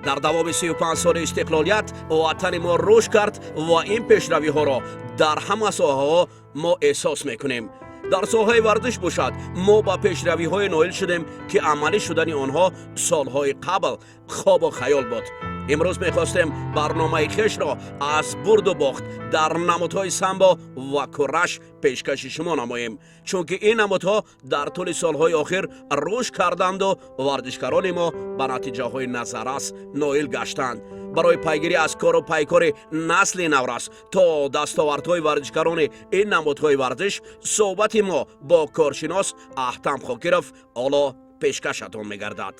дар давоми 35 соли истиқлолият ватани мо рушд кард ва ин пешравиҳоро дар ҳама соҳаҳо мо эҳсос мекунем. дар соҳаи варзиш бошад, мо ба пешравиҳое ноил шудем, ки амалӣ шудани онҳо солҳои қабл хобу хаёл буд. имрӯз мехостем барномаи хешро аз бурду бохт дар намудҳои самбо ва курраш пешкаши шумо намоем, чунки ин намудҳо дар тӯли солҳои охир рушд карданду варзишгарони мо ба натиҷаҳои назаррас ноил гаштанд. барои пайгирӣ аз кору пайкори насли наврас то дастовардҳои варзишгарони ин намудҳои варзиш, суҳбати мо бо коршинос Аҳтам Хокиров ҳоло пешкашатон мегардад.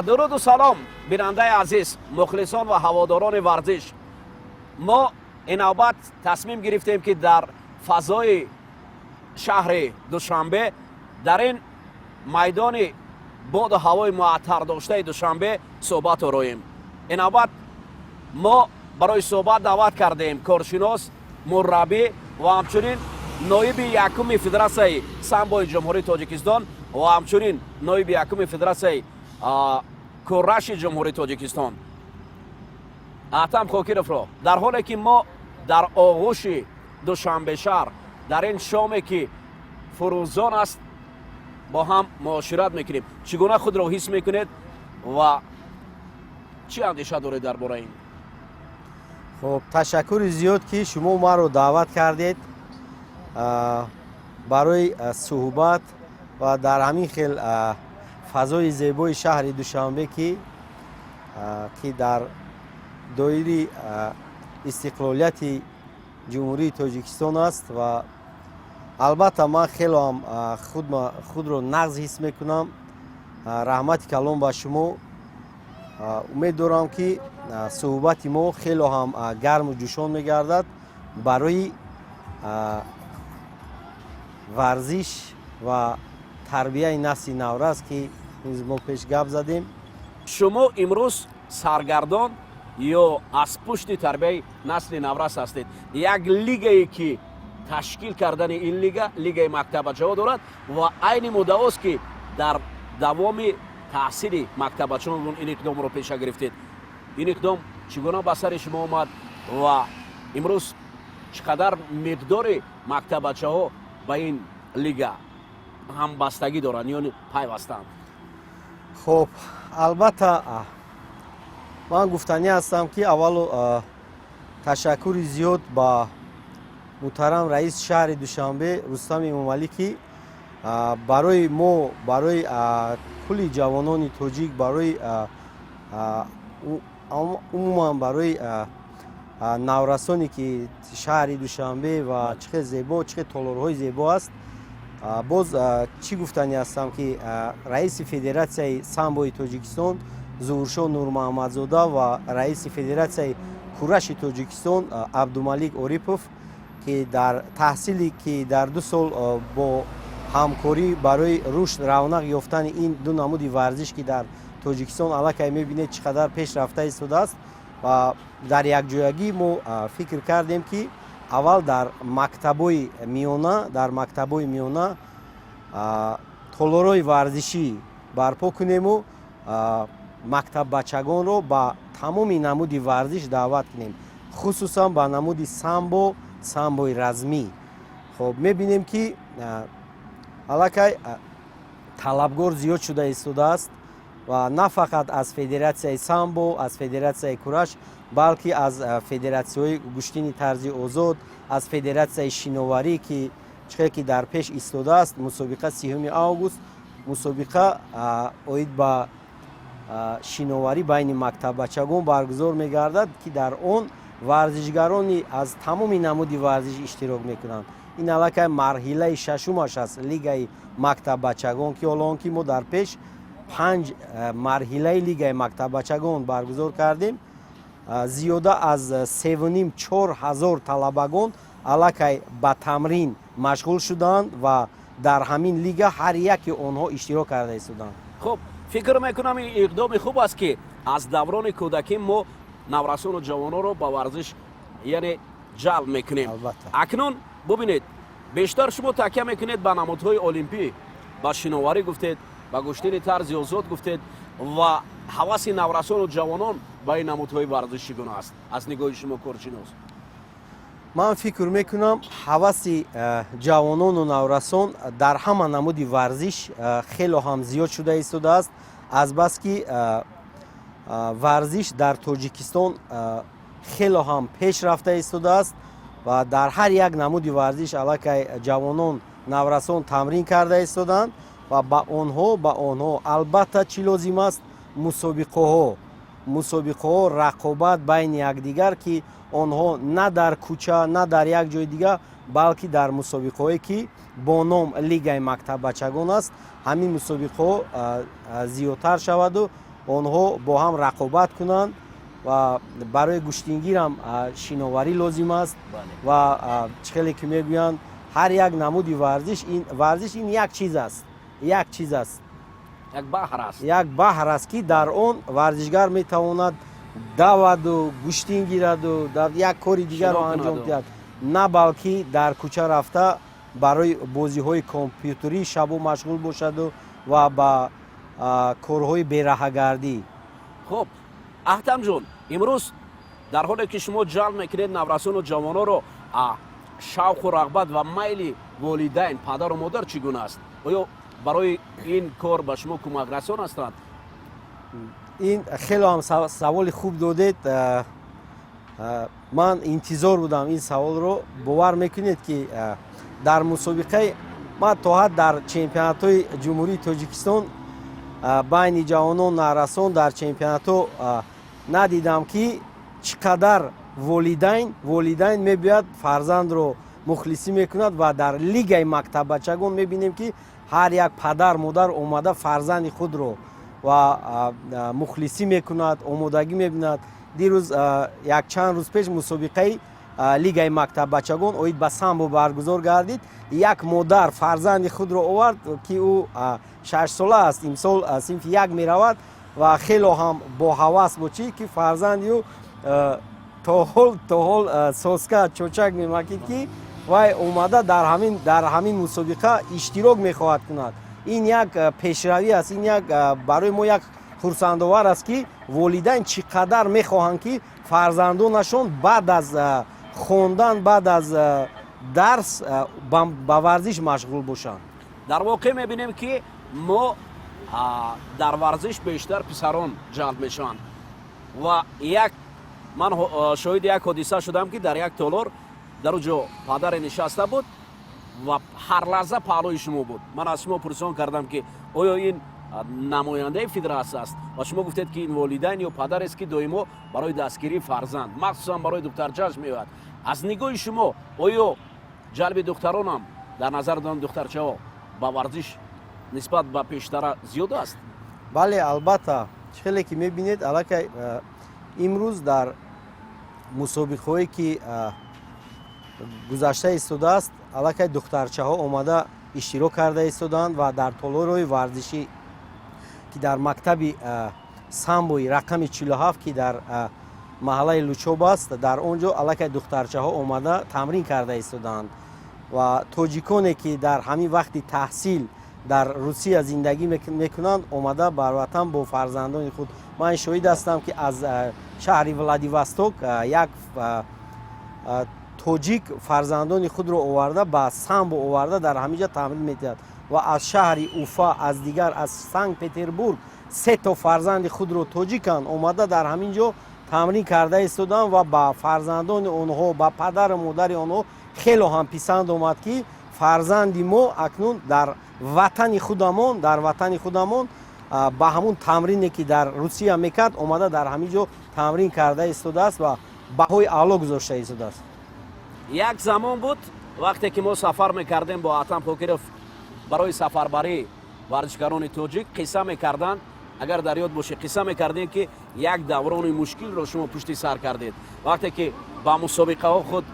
дуруду салом бинандаи азиз, мухлисон ва ҳаводорони варзиш. мо ин навбат тасмим гирифтем ки дар фазои шаҳри Душанбе, дар ин майдони боду ҳавои муаттар доштаи Душанбе суҳбат ороем. ин навбат мо барои суҳбат даъват кардем коршинос, мурраббӣ ва ҳамчунин ноиби якуми Федератсияи самбои ҷумҳурии Тоҷикистон ва ҳамчунин ноиби якуми Федератсияи курраши ҷумҳурии Тоҷикистон Аҳтам Хокировро дар ҳоле ки мо дар оғӯши Душанбешаҳр дар ин шоме ки фурӯзон аст бо ҳам муошират мекунем. Чӣ гуна худро ҳис мекунед ва чӣ андеша доред дар бораи ин? خب تشکر زیاد که شما ما رو دعوت کردید برای صحبت و در همین خیل فضای زیبای شهر دوشنبه که در دایره استقلالیت جمهوری تاجیکستان است و البته من خیلی هم خود رو نقض حس میکنم. رحمت کلام با شما. امید دارم که صحبت ما خیلی هم گرم و جوشان میگردد برای ورزش و تربیه نسل نورس که ما پیش گپ زدیم. شما امروز سرگردان یا از پشت تربیه نسل نورس هستید. یک لیگی که تشکیل کردن این لیگ مکتبچه‌ها دارد و عین مدعاست که در دوام تحصیل مکتبچه‌ها این اقدام رو پیش گرفتید. این اقدام چگونه به سر شما آمد و امروز چقدر مقدار مکتبچه‌ها به این لیگ هم بستگی دارند یا پیوستند؟ خب البته من گفتنی هستم که اول تشکر زیاد با محترم رئیس شهر دوشنبه رستم امامعلی که برای ما، برای کلی جوانان تاجیک، برای عموما برای نورسانی که شهر دوشنبه و چه زیبا، چه تالارهای زیبا است. باز چی گفتنی هستم که رئیس فدراسیای سامبوی تاجیکستان ظهورشاه نورمحمدزاده و رئیس فدراسیای کورش تاجیکستان عبدالملیک اوریپوف که در تحصیلی که در 2 سال با همکاری برای رشد رونق یافتن این دو نمود ورزش که در تاجیکستان علاقه میبینید چقدر پیش رفته ایستاده است و در یک جایگی ما فکر کردیم که اول در مکتبای میانه تالارهای ورزشی برپا کنیم و مکتب بچگان رو با تمام نمود ورزش دعوت کنیم، خصوصا با نمود سامبوی رزمی. خب میبینیم که علاقه طلبگار زیاد شده ایستاده است و نه فقط از فدراسیای سامبو، از فدراسیای کورش، بلکه از فدراسیای گشتین طرزی آزاد، از فدراسیای شینواری که در پیش ایستاده است. مسابقه 3 آگوست مسابقه اوید با شینواری بین مکتب بچگان برگزار میگردد که در اون ورزشگرانی از تمام نمود ورزش اشتراک میکنند. این علاقه مرحله ششمش است لیگ مکتب بچگان که الان که ما در پیش 5 مرحله لیگ مکتب بچگان برگزار کردیم. زیاده از 3,500-4,000 طلبگان علاقه به تمرین مشغول شدند و در همین لیگ هر یک آنها اشتراک کرده ایستادند. خب فکر میکنم این اقدام خوب است که از دوران کودکی ما наврасону ҷавононро ба варзиш яъне ҷалб мекунем. Албатта. акнун бубинед бештар шумо такя мекунед ба намудҳои олимпӣ, ба шиноварӣ гуфтед, ба гӯштани тарзи озод гуфтед ва ҳаваси наврасону ҷавонон ба ин намудҳои варзиш чӣ гуна аст аз нигоҳи шумо коршинос? ман фикр мекунам ҳаваси ҷавонону наврасон дар ҳама намуди варзиш хело ҳам зиёд шуда истодааст, азбаски варзиш дар Тоҷикистон хело ҳам пеш рафта истодааст ва дар ҳар як намуди варзиш аллакай ҷавонон наврасон тамрин карда истоданд ва ба онҳо албатта чӣ лозим аст? мусобиқаҳо рақобат байни якдигар ки онҳо на дар кӯча на дар як ҷои дигар, балки дар мусобиқаҳое ки бо ном лигаи мактаббачагон аст, ҳамин мусобиқаҳо зиёдтар шаваду онҳо бо ҳам рақобат кунанд ва барои гӯштингирам шиноварӣ лозим аст ва хеле ки мегӯянд ҳар як намуди варзиш ин як чиз аст, як баҳр аст ки дар он варзишгар метавонад даваду гӯштин гираду дар як кори дигарро анҷом диҳад, на балки дар кӯча рафта барои бозиҳои компютерӣ шабу машғул бошаду ва ба корҳои бераҳагардӣ. хуб аҳтамҷон, имрӯз дар ҳоле ки шумо ҷалб мекунед наврасону ҷавононро, шавқу рағбат ва майли волидайн падару модар чӣ гуна аст? оё барои ин кор ба шумо кӯмакрасон ҳастанд? ин хело ҳам саволи хуб додед. ман интизор будам ин саволро. бовар мекунед ки дар мусобиқаи ман то ҳад дар чемпионатҳои ҷумҳурии Тоҷикистон байни ҷавонон наврасон дар чемпионатҳо надидам ки чӣ қадар волидайн мебиёяд фарзандро мухлисӣ мекунад ва дар лигаи мактаббачагон мебинем ки ҳар як падар модар омада фарзанди худро ва мухлисӣ мекунад, омодагӣ мебинад. дирӯз якчанд рӯз пеш мусобиқаи лигаи мактаббачагон оид ба самбо баргузор гардид. як модар фарзанди худро овард ки ӯ 6 сола аст, имсол синфи 1 меравад ва хело ҳам бо ҳавас бочӣ ки фарзанди ӯ то ҳол соска чочак мемакид ки вай омада дар ҳамин мусобиқа иштирок мехоҳад кунад. ин як пешравӣ аст, ин як барои мо як хурсандовар аст ки волидайн чӣ қадар мехоҳанд ки фарзандонашон баъд аз хондан, баъд аз дарс ба варзиш машғул бошанд. дар воқеъ мебинем ки мо дар варзиш бештар писарон ҷалб мешаванд ва ман шоҳиди як ҳодиса шудам ки дар як толор дар уҷо падаре нишаста буд ва ҳар лаҳза паҳлӯи шумо буд. ман аз шумо пурсон кардам ки оё ин намояндаи федератсия аст ва шумо гуфтед ки ин волидайн ё падарест ки доимо барои дастгирии фарзанд махсусан барои духтарчааш меояд. аз нигоҳи шумо оё ҷалби духтаронам дар назар дорам духтарчаҳо ба варзиш нисбат ба пештара зиёд аст? бале, албатта. хеле ки мебинед аллакай имрӯз дар мусобиқаҳое ки гузашта истодааст аллакай духтарчаҳо омада иштирок карда истоданд ва дар толорҳои варзишӣ ки дар мактаби самбои рақами 47 ки дар маҳаллаи Лучоб аст, дар он ҷо аллакай духтарчаҳо омада тамрин карда истоданд ва тоҷиконе ки дар ҳамин вақти таҳсил дар Русия зиндагӣ мекунанд омада бар ватан бо фарзандони худ. ман шоҳид ҳастам ки аз шаҳри Владивосток як тоҷик фарзандони худро оварда ба самбо оварда дар ҳамин ҷо тамрин медиҳад ва аз шаҳри Уфа, аз дигар аз Санкт Петербург 3 то фарзанди худро тоҷиканд омада дар ҳамин ҷо тамрин карда истоданд ва ба фарзандони онҳо, ба падару модари онҳо хело ҳам писанд омад ки фарзанди мо акнун дар ватани худамон ба ҳамун тамрине ки дар Русия мекард омада дар ҳамин ҷо тамрин карда истодааст ва баҳои аъло гузошта истодааст. як замон буд вақте ки мо сафар мекардем бо Атам Покиров барои сафарбарии варзишгарони тоҷик қисса мекарданд. агар дар ёд бошед қисса мекардем ки як даврони мушкилро шумо пушти сар кардед. вақте ки ба мусобиқаҳо худ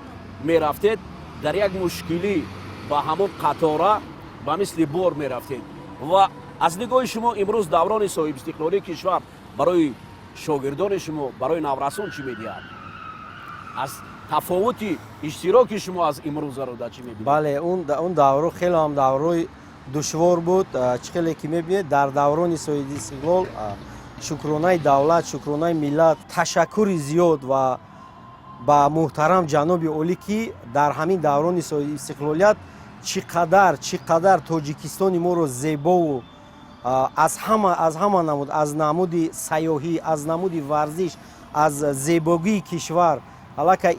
мерафтед дар як мушкилӣ ба ҳамон қатора ба мисли бор мерафтед ва аз нигоҳи шумо имрӯз даврони соҳибистиқлолии кишвар барои шогирдони шумо барои наврасон чӣ медиҳад? аз тафовути иштироки шумо аз имрӯзарода чӣ мебинед? бале он давро хеле ҳам даврои душвор буд. чӣ хеле ки мебинед дар даврони соҳиби истиқлол шукронаи давлат, шукронаи миллат, ташаккури зиёд ва ба муҳтарам ҷаноби олӣ ки дар ҳамин даврони соҳиби истиқлолият чӣ қадар тоҷикистони моро зебову аз ҳама намуд, аз намуди сайёҳӣ, аз намуди варзиш, аз зебогии кишвар аллакай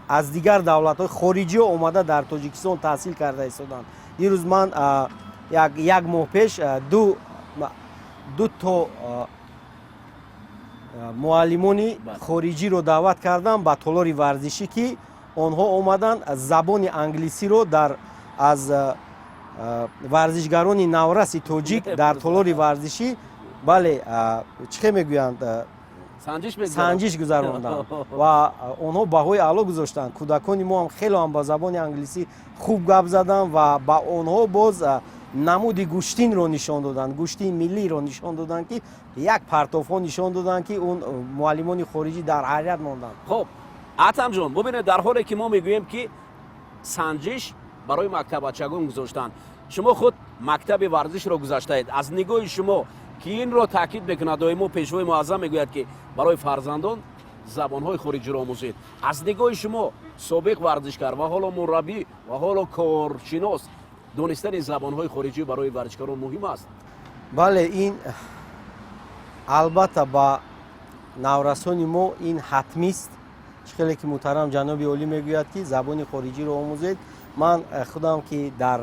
аз дигар давлатҳои хориҷиҳо омада дар тоҷикистон таҳсил карда истоданд. дирӯз ман як моҳ пеш ду то муаллимони хориҷиро даъват кардам ба толори варзишӣ ки онҳо омаданд забони англисиро аз варзишгарони навраси тоҷик дар толори варзишӣ бале чӣ хел мегӯянд санҷиш гузаронданд ва онҳо баҳои аъло гузоштанд. кӯдакони мо ҳам хелеам ба забони англисӣ хуб гап заданд ва ба онҳо боз намуди гӯштинро нишон доданд, гӯштини миллиро нишон доданд ки як партовҳо нишон доданд ки он муаллимони хориҷӣ дар ҳайрат монданд. хуб атамҷон бубинед, дар ҳоле ки мо мегӯем ки санҷиш барои мактабачагон гузоштанд, шумо худ мактаби варзишро гузаштаед. аз нигоҳи шумо ки инро таъкид мекунад доимо пешвои муаззам мегӯяд ки барои фарзандон забонҳои хориҷиро омӯзед, аз нигоҳи шумо собиқ варзишгар ва ҳоло мураббӣ ва ҳоло коршинос донистани забонҳои хориҷӣ барои варзишгарон муҳим аст? бале ин албатта ба наврасони мо ин ҳатмист. чӣ хеле ки муҳтарам ҷаноби олӣ мегӯяд ки забони хориҷиро омӯзед. ман худам ки дар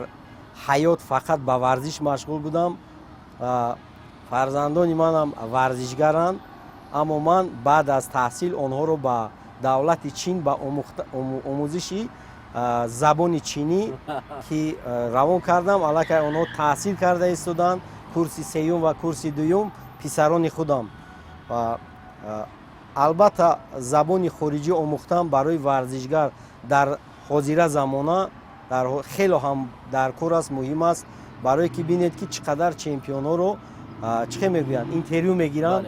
ҳаёт фақат ба варзиш машғул будам, фарзандони манам варзишгаранд, аммо ман баъд аз таҳсил онҳоро ба давлати чин ба омӯзиши забони чинӣ ки равон кардам. аллакай онҳо таҳсил карда истоданд, курси сеюм ва курси дуюм писарони худам. албатта забони хориҷӣ омӯхтан барои варзишгар дар ҳозира замона хеле ҳам дар кор аст, муҳим аст, барое ки бинед ки чӣ қадар чемпионҳоро чӣ хел мегӯянд интервю мегиранд.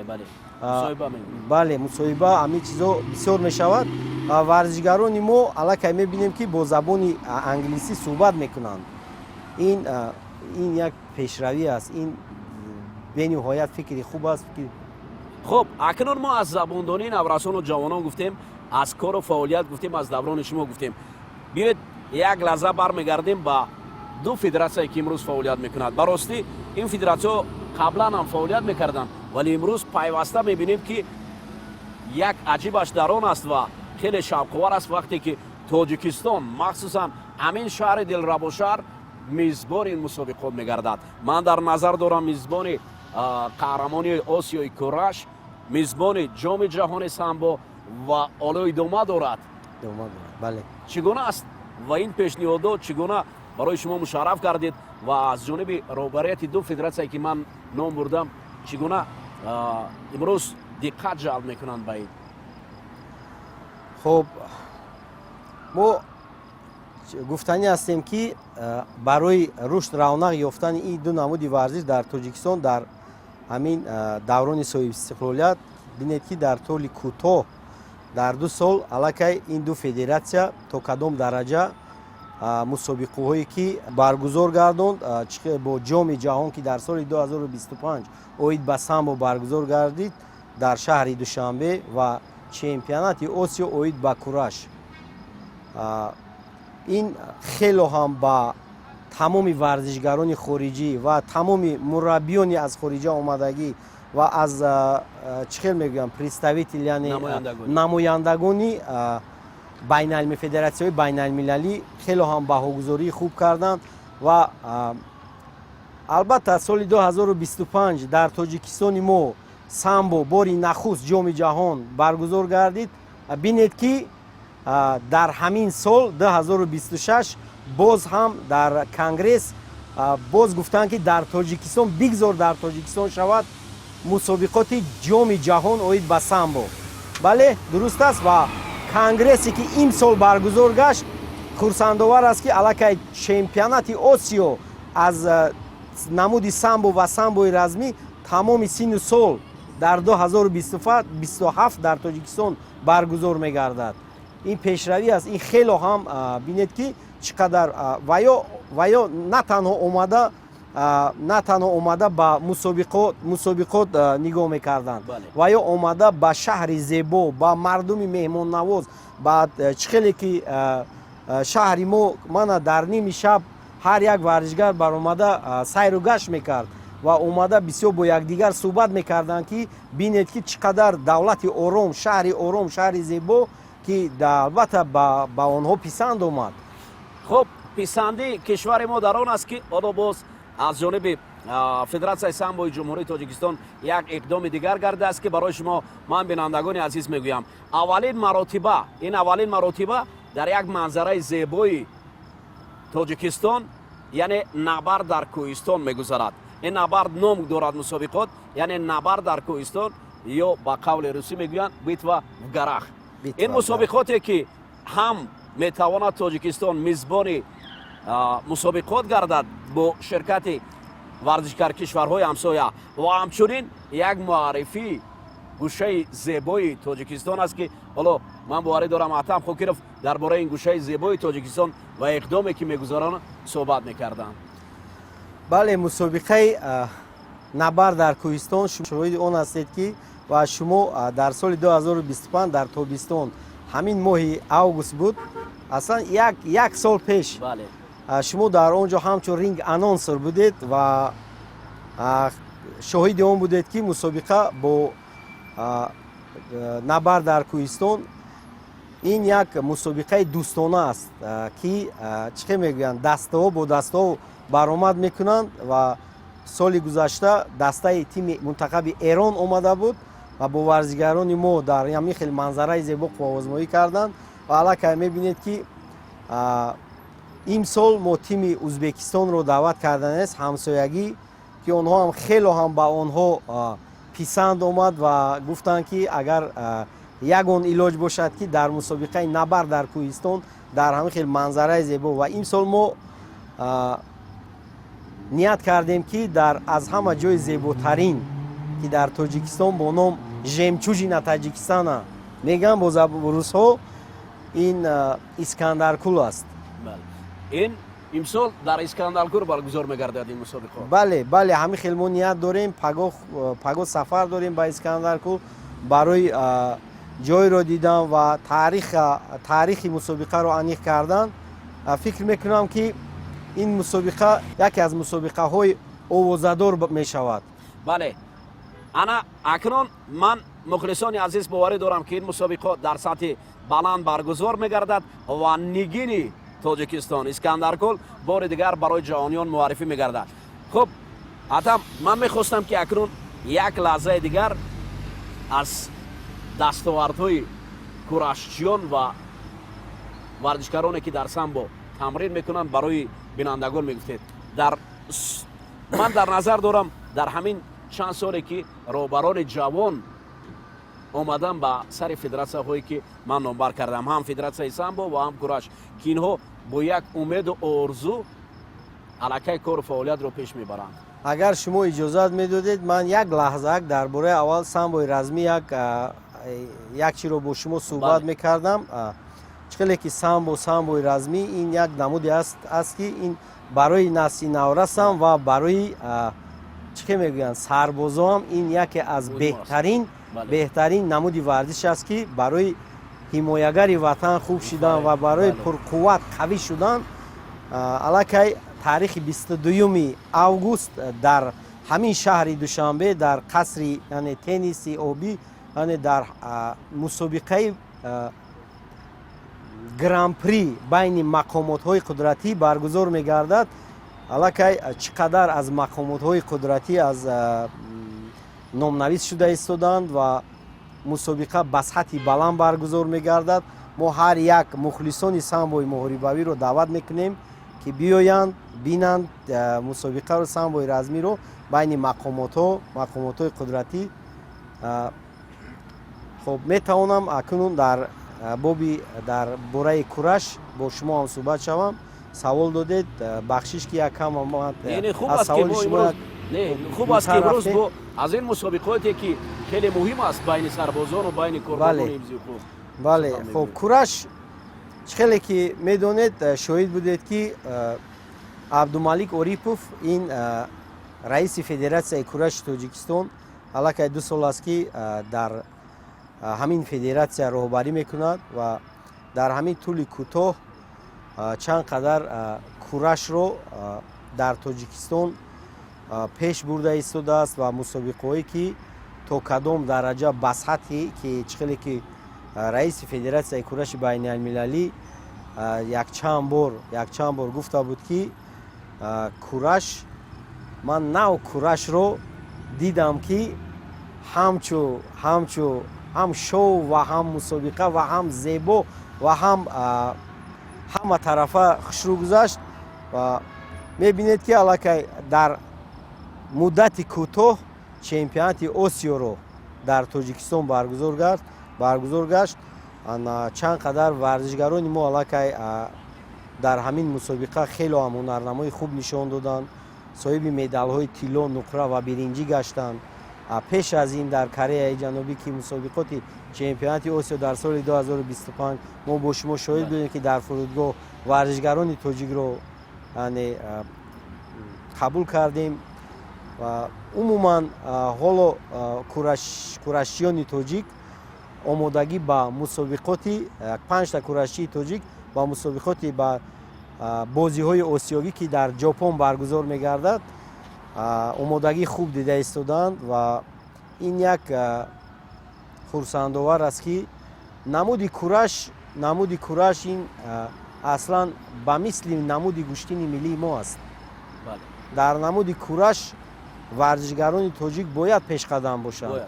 бале мусоҳиба ҳамин чизо бисёр мешавад. варзишгарони мо аллакай мебинем ки бо забони англисӣ суҳбат мекунанд. ин як пешравӣ аст. ин бениҳоят фикри хуб аст. хуб акнун мо аз забондонии наврасону ҷавонон гуфтем, аз кору фаъолият гуфтем, аз даврони шумо гуфтем. биёед як лаҳза бармегардем ба ду федератсие ки имрӯз фаъолият мекунад. ба ростӣ ин федератсиё қаблан ҳам фаъолият мекарданд, вале имрӯз пайваста мебинем ки як аҷибаш дар он аст ва хеле шавқовар аст вақте ки тоҷикистон махсусан ҳамин шаҳри дилрабошаҳр мизбони ин мусобиқот мегардад. ман дар назар дорам мизбони қаҳрамонии осиёи кураш, мизбони ҷоми ҷаҳони самбо ва оло идома дорад. бале чӣ гуна аст ва ин пешниҳодот чӣ гуна барои шумо мушарраф кардед ва аз ҷониби роҳбарияти ду федератсие ки ман ном бурдам чӣ гуна имрӯз диққат ҷалб мекунанд ба ин? хуб мо гуфтанӣ ҳастем ки барои рушд равнақ ёфтани ин ду намуди варзиш дар тоҷикистон дар ҳамин даврони соҳиби истиқлолият бинед ки дар толи кӯтоҳ дар 2 сол аллакай ин ду федератсия то кадом дараҷа мусобиқаҳое ки баргузор гардонд, бо ҷоми ҷаҳон ки дар соли 2025 оид ба самбо баргузор гардид дар шаҳри душанбе ва чемпионати осиё оид ба кураш. ин хело ҳам ба тамоми варзишгарони хориҷӣ ва тамоми мураббиёни аз хориҷа омадагӣ ва аз чӣ хел мегӯям представители яъне намояндагони федератсияҳои байналмилалӣ хело ҳам баҳогузории хуб карданд ва албатта соли 2025 дар тоҷикистони мо самбо бори нахуст ҷоми ҷаҳон баргузор гардид. бинед ки дар ҳамин сол 2026 боз ҳам дар конгресс боз гуфтанд ки дар тоҷикистон бигзор дар тоҷикистон шавад мусобиқоти ҷоми ҷаҳон оид ба самбо. бале дуруст аст ва конгрессе ки имсол баргузор гашт хурсандовар аст ки аллакай чемпионати осиё аз намуди самбо ва самбои размӣ тамоми сину сол дар 2027 дар тоҷикистон баргузор мегардад. ин пешравӣ аст. ин хело ҳам бинед ки чӣ қадар ва ё на танҳо омада ба мусобиқот нигоҳ мекарданд, ва ё омада ба шаҳри зебо, ба мардуми меҳмоннавоз, ба чӣ хеле ки шаҳри мо мана дар ними шаб ҳар як варзишгар баромада сайру гашт мекард ва омада бисёр бо якдигар суҳбат мекарданд ки бинед ки чӣ қадар давлати ором, шаҳри зебо ки албатта ба онҳо писанд омад. хуб, писанди кишвари мо дар он аст ки одо боз аз ҷониби федератсияи самбои ҷумҳурии тоҷикистон як иқдоми дигар гардааст ки барои шумо ман бинандагони азиз мегӯям. Аввалин маротиба дар як манзараи зебои тоҷикистон, яъне набард дар кӯҳистон мегузарад. ин набард ном дорад мусобиқот, яъне набард дар кӯҳистон, ё ба қавли русӣ мегӯянд битва в гарах. ин мусобиқоте ки ҳам метавонад тоҷикистон мизбони мусобиқот гардад бо ширкати варзишгар кишварҳои ҳамсоя ва ҳамчунин як муаррифии гӯшаи зебои тоҷикистон аст ки ҳоло ман боварӣ дорам Атам Хокиров дар бораи ин гӯшаи зебои тоҷикистон ва иқдоме ки мегузаронад суҳбат мекарданд. бале, мусобиқаи набард дар кӯҳистон шоҳиди он ҳастед ки ва шумо дар соли 2025 дар тобистон ҳамин моҳи август буд, аслан як сол пеш шумо дар он ҷо ҳамчун ринг анонсер будед ва шоҳиди он будед ки мусобиқа бо набард дар кӯҳистон ин як мусобиқаи дӯстона аст ки чӣ хел мегӯянд, даставо бо даставо баромад мекунанд ва соли гузашта дастаи тими мунтахаби Эрон омада буд ва бо варзишгарони мо дар ҳамин хел манзараи зебо қуввозмоӣ карданд ва аллакай мебинед ки имсол мо тими Узбекистонро даъват карданест, ҳамсоягӣ, ки онҳо ҳам хело ҳам ба онҳо писанд омад ва гуфтанд ки агар ягон илоҷ бошад ки дар мусобиқаи набард дар кӯҳистон дар ҳамин хел манзараи зебо ва имсол мо ният кардем ки дар аз ҳама ҷои зеботарин ки дар тоҷикистон бо ном жемчужина Таҷикистана мегӯям бо русҳо, ин Искандаркул аст. ин имсол дар Искандаркул баргузор мегардад ин мусобиқот. бале, ҳамин хел мо ният дорем, пагоҳ сафар дорем ба Искандаркул барои ҷойро дидан ва таърихи мусобиқаро аниқ кардан. фикр мекунам ки ин мусобиқа яке аз мусобиқаҳои овозадор мешавад. бале, ана акнун ман мухлисони азиз боварӣ дорам ки ин мусобиқот дар сатҳи баланд баргузор мегардад ва нигини тоҷикистон Искандаркул бори дигар барои ҷаҳониён муаррифӣ мегардад. хуб, Атам, ман мехостам ки акнун як лаҳзаи дигар аз дастовардҳои курашчиён ва варзишгароне ки дар самбо тамрин мекунанд барои бинандагон мегуфтед. ман дар назар дорам дар ҳамин чанд соле ки роҳбарони ҷавон омадан ба сари федератсияҳое ки ман номбар кардам, ҳам федератсияи самбо ва ҳам кураш, ки инҳо бо як умеду орзу аллакай кору фаъолиятро пеш мебаранд. агар шумо иҷозат медодед, ман як лаҳзаак дар бораи аввал самбои размӣ як чиро бо шумо суҳбат мекардам. чӣ хеле ки самбои размӣ ин як намуде аст ки ин барои насли наврасам ва барои чӣ хел мегӯянд сарбозоам ин яке аз беҳтарин намуди варзиш аст ки барои ҳимоягари ватан хуб шудан ва барои пурқувват қавӣ шудан аллакай таърихи 22 август дар ҳамин шаҳри Душанбе дар қасри тенниси обӣ дар мусобиқаи гран-при байни мақомотҳои қудратӣ баргузор мегардад. аллакай чӣ қадар аз мақомотҳои қудратӣ аз номнавис шуда истоданд ва мусобиқа ба сатҳи баланд баргузор мегардад. мо ҳар як мухлисони самбои муҳорибавиро даъват мекунем ки биёянд бинанд мусобиқаро самбои размиро байни мақомотҳои қудратӣ. хоб, метавонам акнун дар бораи кураш бо шумо ҳам суҳбат шавам. савол додед, бахшиш ки якам аз саволи шумо не хуб аст ки имрӯз бо аз ин мусобиқоте ки хеле муҳим аст байни сарбозону байни корбонони ҳифзи ҳуқуқ. бале хуб кураш хеле ки медонед шоҳид будед ки абдумалик орипов ин раиси федератсияи кураши тоҷикистон аллакай 2 сол аст ки дар ҳамин федератсия роҳбарӣ мекунад ва дар ҳамин тӯли кӯтоҳ чанд қадар курашро дар тоҷикистон пеш бурда истодааст ва мусобиқаҳое ки то кадом дараҷа ба сатҳи ки чихеле ки раиси федератсияи кураши байналмилалӣ якчанд бор гуфта буд ки кураш ман нав курашро дидам ки ҳам шоу ва ҳам мусобиқа ва ҳам зебо ва ҳама тарафа хушрӯ гузашт ва мебинед ки аллакай дар муддати кӯтоҳ чемпионати осиёро дар тоҷикистон баргузор гашт. Чанд қадар варзишгарони мо аллакай дар ҳамин мусобиқа хело ҳам ҳунарнамои хуб нишон доданд, соҳиби медалҳои тилло, нуқра ва биринҷӣ гаштанд. Пеш аз ин дар Кореяи Ҷанубӣ ки мусобиқоти чемпионати Осиё дар соли 2025 мо бо шумо шоҳид будем ки дар фурудгоҳ варзишгарони тоҷикро қабул кардем ва умуман ҳоло курашчиёни тоҷик омодагӣ ба мусобиқоти 5 та курашчии тоҷик ба мусобиқоти ба бозиҳои осиёвӣ ки дар ҷопон баргузор мегардад омодагӣ хуб дида истодаанд ва ин як хурсандовар аст ки намуди кураш ин аслан ба мисли намуди гӯштини миллии мо аст. Дар намуди кураш варзишгарони тоҷик бояд пешқадам бошанд,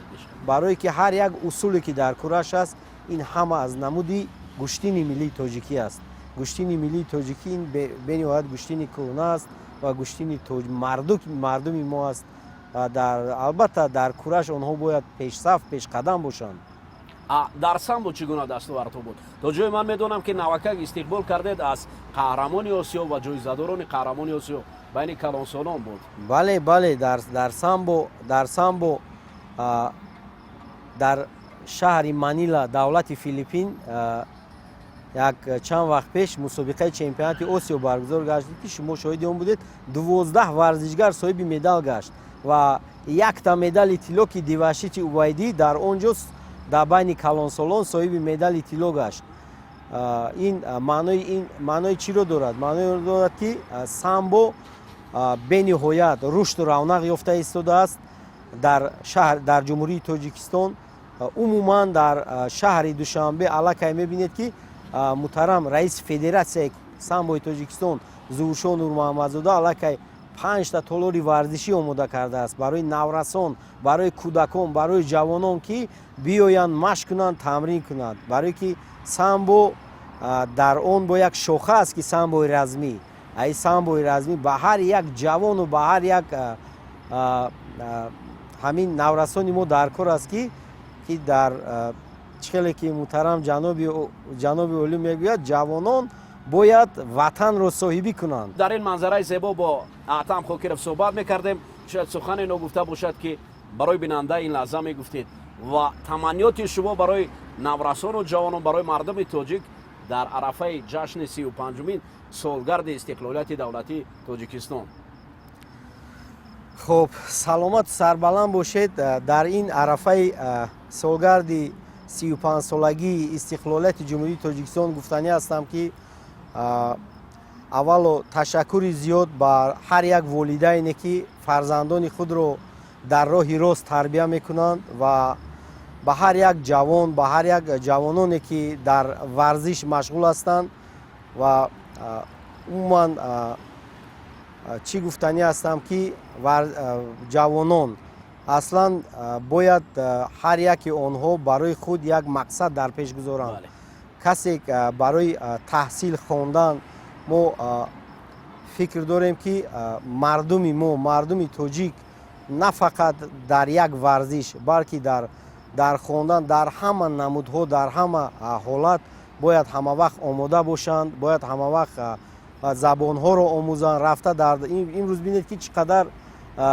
барое ки ҳар як усуле ки дар кураш аст ин ҳама аз намуди гӯштини миллии тоҷикӣ аст. Гӯштини миллии тоҷикӣ ин бениҳоят гӯштини кӯҳна аст ва гӯштини мардуми мо аст. Албатта дар кураш онҳо бояд пешсаф пешқадам бошанд. дар самбо чӣ гуна дастовардтон буд? То ҷои ман медонам ки навакак истиқбол кардед аз қаҳрамони осиё ва ҷоизадорони қаҳрамони осиё байни калонсолон буд. Бале, дар самбо дар шаҳри Манила давлати Филиппин як чанд вақт пеш мусобиқаи чемпионати Осиё баргузор гашт ки шумо шоҳиди он будед. 12 варзишгар соҳиби медал гашт ва якта медали тилло ки Дивашити Убайдӣ дар он ҷо дар байни калонсолон соҳиби медали тилло гашт. Ин маънои чиро дорад? Маънои дорад ки самбо бениҳоят рушду равнақ ёфта истодааст дар ҷумҳурии Тоҷикистон. Умуман дар шаҳри Душанбе аллакай мебинед ки муҳтарам раиси федератсияи самбои Тоҷикистон Зуҳуршоҳ Нурмуҳаммадзода аллакай 5 та толори варзишӣ омода кардааст барои наврасон, барои кӯдакон, барои ҷавонон ки биёянд машқ кунанд, тамрин кунанд. Барое ки самбо дар он бо як шоха аст ки самбои размӣ. Ай самбои размӣ ба ҳар як ҷавону ба ҳар як ҳамин наврасони мо дар кор аст ки дар чихеле ки муҳтарам ҷаноби олӣ мегӯяд ҷавонон бояд ватанро соҳибӣ кунанд. Дар ин манзараи зебо бо Аътам Хокиров суҳбат мекардем. Шояд сухане ногуфта бошад ки барои бинанда ин лаҳза мегуфтед ва таманниёти шумо барои наврасону ҷавонон, барои мардуми тоҷик дар арафаи ҷашни 35-умин солгарди истиқлолияти давлатии Тоҷикистон. Хуб, саломату сарбаланд бошед. Дар ин арафаи солгарди 35-солагии истиқлолияти ҷумҳурии Тоҷикистон гуфтанӣ ҳастам ки аввало ташаккури зиёд ба ҳар як волидайне ки фарзандони худро дар роҳи рост тарбия мекунанд ва ба ҳар як ҷавон, ба ҳар як ҷавононе ки дар варзиш машғул ҳастанд ва умуман чӣ гуфтанӣ ҳастам ки ҷавонон аслан бояд ҳар яки онҳо барои худ як мақсад дар пеш гузоранд. Касе барои таҳсил хондан мо фикр дорем ки мардуми тоҷик на фақат дар як варзиш, балки дар хондан, дар ҳама намудҳо, дар ҳама ҳолат бояд ҳамавақт омода бошанд, бояд ҳамавақт забонҳоро омӯзанд. Рафта имрӯз бинед ки чӣ қадар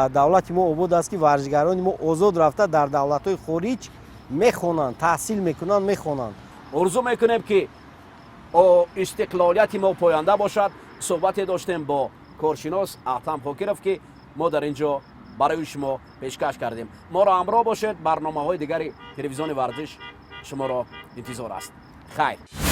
давлати мо обод аст ки варзишгарони мо озод рафта дар давлатҳои хориҷ мехонанд, таҳсил мекунанд, мехонанд. орзу мекунем ки истиқлолияти мо поянда бошад. суҳбате доштем бо коршинос аҳтам хокиров ки мо дар ин ҷо барои шумо пешкаш кардем. моро ҳамроҳ бошед. барномаҳои дигари телевизиони варзиш шуморо интизор аст. хайр.